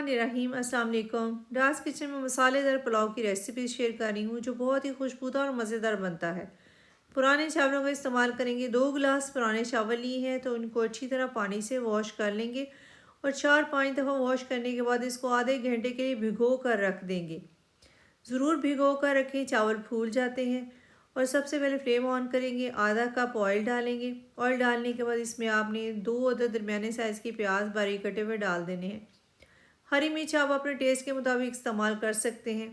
बिस्मिल्लाहिर्रहमानिर्रहीम। अस्सलाम वालेकुम। राज किचन में मसालेदार पुलाव की रेसिपी शेयर कर रही हूँ जो बहुत ही खुशबूदार और मज़ेदार बनता है। पुराने चावलों का इस्तेमाल करेंगे। 2 गिलास पुराने चावल लिए हैं तो उनको अच्छी तरह पानी से वॉश कर लेंगे और 4-5 दफ़ा वॉश करने के बाद इसको आधे घंटे के लिए भिगो कर रख देंगे। ज़रूर भिगो कर रखें, चावल फूल जाते हैं। और सबसे पहले फ्लेम ऑन करेंगे, आधा कप ऑयल डालेंगे। ऑयल डालने के बाद इसमें आपने 2 अदद दरमियाने साइज़ के प्याज बारीक कटे हुए डाल देने हैं। हरी मिर्च आप अपने टेस्ट के मुताबिक इस्तेमाल कर सकते हैं।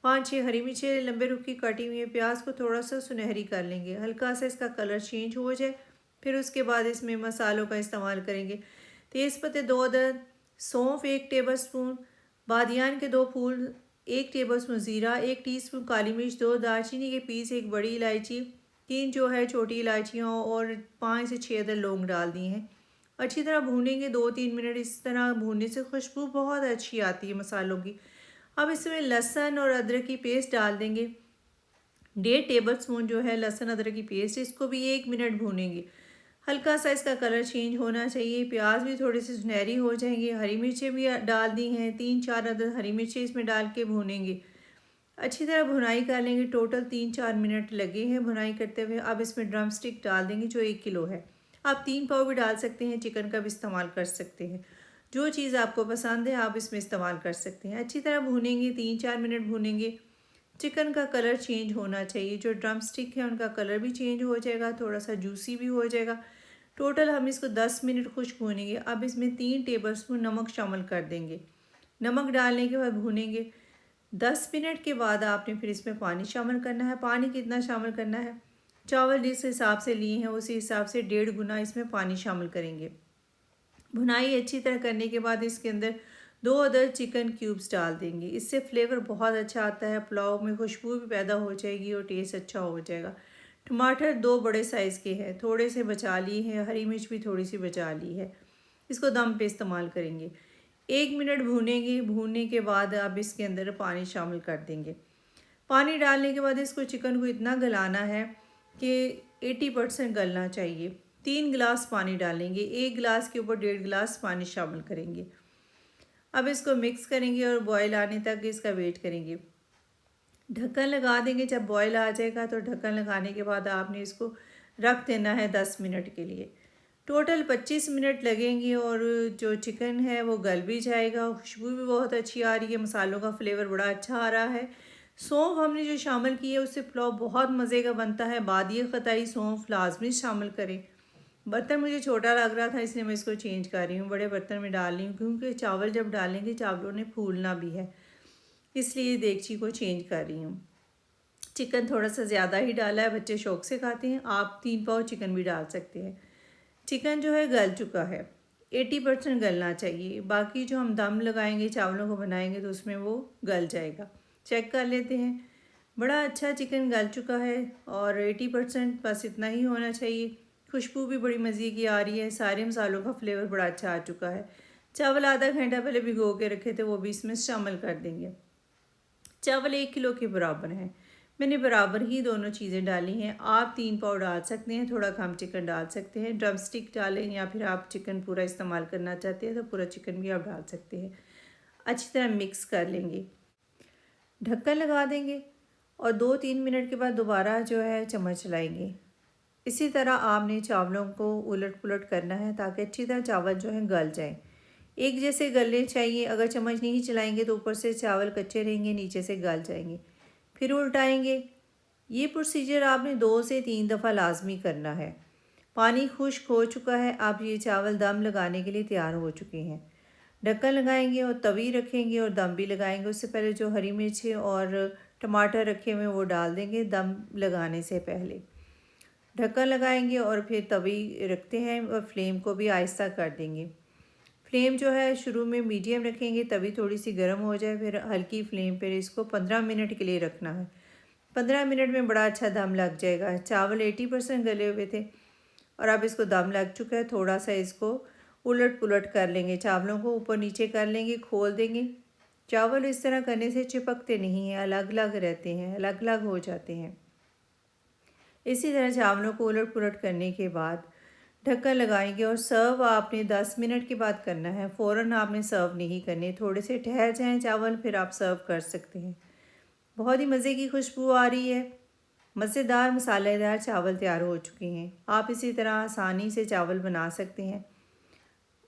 5-6 हरी मिर्चें लंबे रुख की काटी हुई है। प्याज को थोड़ा सा सुनहरी कर लेंगे, हल्का सा इसका कलर चेंज हो जाए। फिर उसके बाद इसमें मसालों का इस्तेमाल करेंगे। तेज़ पत्ते 2 अदद, सौंफ 1 टेबल स्पून, बादियान के 2 फूल, 1 टेबल स्पून ज़ीरा, 1 टीस्पून काली मिर्च, 2 दालचीनी के पीस, 1 बड़ी इलायची, 3 जो है छोटी इलायचियाँ और 5 से 6 अदद लौंग डाल दिए हैं। अच्छी तरह भूनेंगे 2-3 मिनट। इस तरह भूनने से खुशबू बहुत अच्छी आती है मसालों की। अब इसमें लहसुन और अदरक की पेस्ट डाल देंगे। 1.5 टेबल स्पून जो है लहसुन अदरक की पेस्ट, इसको भी 1 मिनट भूनेंगे। हल्का सा इसका कलर चेंज होना चाहिए, प्याज भी थोड़ी सी सुनहरी हो जाएंगे। हरी मिर्चें भी डाल दी हैं, 3-4 अदद हरी मिर्चें इसमें डाल के भूनेंगे। अच्छी तरह भुनाई कर लेंगे। टोटल 3-4 मिनट लगे हैं भुनाई करते हुए। अब इसमें ड्रम स्टिक डाल देंगे जो 1 किलो है। आप 3 पाव भी डाल सकते हैं, चिकन का भी इस्तेमाल कर सकते हैं। जो चीज़ आपको पसंद है आप इसमें इस्तेमाल कर सकते हैं। अच्छी तरह भूनेंगे, 3-4 मिनट भूनेंगे। चिकन का कलर चेंज होना चाहिए। जो ड्रम स्टिक है उनका कलर भी चेंज हो जाएगा, थोड़ा सा जूसी भी हो जाएगा। टोटल हम इसको 10 मिनट खुश्क भूनेंगे। अब इसमें 3 टेबल स्पून नमक शामिल कर देंगे। नमक डालने के बाद भूनेंगे। 10 मिनट के बाद आपने फिर इसमें पानी शामिल करना है। पानी कितना शामिल करना है, चावल जिस हिसाब से लिए हैं उसी हिसाब से 1.5 गुना इसमें पानी शामिल करेंगे। भुनाई अच्छी तरह करने के बाद इसके अंदर 2 अदद चिकन क्यूब्स डाल देंगे। इससे फ्लेवर बहुत अच्छा आता है, पुलाव में खुशबू भी पैदा हो जाएगी और टेस्ट अच्छा हो जाएगा। टमाटर 2 बड़े साइज़ के हैं, थोड़े से बचा लिए हैं। हरी मिर्च भी थोड़ी सी बचा ली है। इसको दम पे इस्तेमाल करेंगे। 1 मिनट भूनेंगे। भूनने के बाद अब इसके अंदर पानी शामिल कर देंगे। पानी डालने के बाद इसको चिकन को इतना गलाना है कि 80% गलना चाहिए। 3 गिलास पानी डालेंगे, 1 गिलास के ऊपर 1.5 गिलास पानी शामिल करेंगे। अब इसको मिक्स करेंगे और बॉयल आने तक इसका वेट करेंगे। ढक्कन लगा देंगे। जब बॉयल आ जाएगा तो ढक्कन लगाने के बाद आपने इसको रख देना है 10 मिनट के लिए। टोटल 25 मिनट लगेंगे और जो चिकन है वो गल भी जाएगा। खुशबू भी बहुत अच्छी आ रही है, मसालों का फ्लेवर बड़ा अच्छा आ रहा है। सौंफ हमने जो शामिल की है उससे पुलाव बहुत मज़े का बनता है। बादिए ख़ताई सौंफ लाजमी शामिल करें। बर्तन मुझे छोटा लग रहा था इसलिए मैं इसको चेंज कर रही हूँ, बड़े बर्तन में डाल रही हूँ क्योंकि चावल जब डालेंगे चावलों ने फूलना भी है, इसलिए देगची को चेंज कर रही हूँ। चिकन थोड़ा सा ज़्यादा ही डाला है, बच्चे शौक से खाते हैं। आप 3 पाव चिकन भी डाल सकते हैं। चिकन जो है गल चुका है, 80% गलना चाहिए। बाकी जो हम दम लगाएंगे चावलों को बनाएंगे तो उसमें वो गल जाएगा। चेक कर लेते हैं। बड़ा अच्छा चिकन गल चुका है और 80% बस इतना ही होना चाहिए। खुशबू भी बड़ी मज़े की आ रही है, सारे मसालों का फ्लेवर बड़ा अच्छा आ चुका है। चावल आधा घंटा पहले भिगो के रखे थे वो भी इसमें शामिल कर देंगे। चावल 1 किलो के बराबर हैं। मैंने बराबर ही दोनों चीज़ें डाली हैं। आप 3 पाव डाल सकते हैं, थोड़ा कम चिकन डाल सकते हैं। ड्रम स्टिक डालें या फिर आप चिकन पूरा इस्तेमाल करना चाहते हैं तो पूरा चिकन भी आप डाल सकते हैं। अच्छी तरह मिक्स कर लेंगे, ढक्कन लगा देंगे और 2-3 मिनट के बाद दोबारा जो है चम्मच चलाएंगे। इसी तरह आपने चावलों को उलट पुलट करना है ताकि अच्छी तरह चावल जो है गल जाएँ। एक जैसे गलने चाहिए। अगर चम्मच नहीं चलाएंगे तो ऊपर से चावल कच्चे रहेंगे, नीचे से गल जाएंगे। फिर उल्टाएंगे। ये प्रोसीजर आपने 2 से 3 दफ़ा लाजमी करना है। पानी खुश्क हो चुका है। अब ये चावल दम लगाने के लिए तैयार हो चुके हैं। ढक्कन लगाएंगे और तवी रखेंगे और दम भी लगाएंगे। उससे पहले जो हरी मिर्ची और टमाटर रखे हुए वो डाल देंगे दम लगाने से पहले। ढक्कन लगाएंगे और फिर तवी रखते हैं और फ्लेम को भी आहिस्ता कर देंगे। फ्लेम जो है शुरू में मीडियम रखेंगे, तभी थोड़ी सी गर्म हो जाए फिर हल्की फ्लेम पर इसको 15 मिनट के लिए रखना है। 15 मिनट में बड़ा अच्छा दम लग जाएगा। चावल 80% गले हुए थे और अब इसको दम लग चुका है। थोड़ा सा इसको उलट पुलट कर लेंगे, चावलों को ऊपर नीचे कर लेंगे, खोल देंगे। चावल इस तरह करने से चिपकते नहीं हैं, अलग अलग रहते हैं, अलग अलग हो जाते हैं। इसी तरह चावलों को उलट पुलट करने के बाद ढक्कन लगाएंगे और सर्व आपने 10 मिनट के बाद करना है। फ़ौरन आपने सर्व नहीं करने, थोड़े से ठहर जाएं चावल, फिर आप सर्व कर सकते हैं। बहुत ही मज़े की खुशबू आ रही है। मज़ेदार मसालेदार चावल तैयार हो चुके हैं। आप इसी तरह आसानी से चावल बना सकते हैं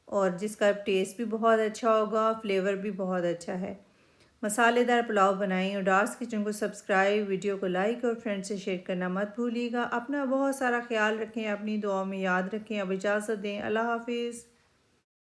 और जिसका टेस्ट भी बहुत अच्छा होगा, फ्लेवर भी बहुत अच्छा है। मसालेदार पुलाव बनाएं और डार्स किचन को सब्सक्राइब, वीडियो को लाइक और फ्रेंड से शेयर करना मत भूलिएगा। अपना बहुत सारा ख्याल रखें, अपनी दुआओं में याद रखें। अब इजाज़त दें। अल्लाह हाफिज़।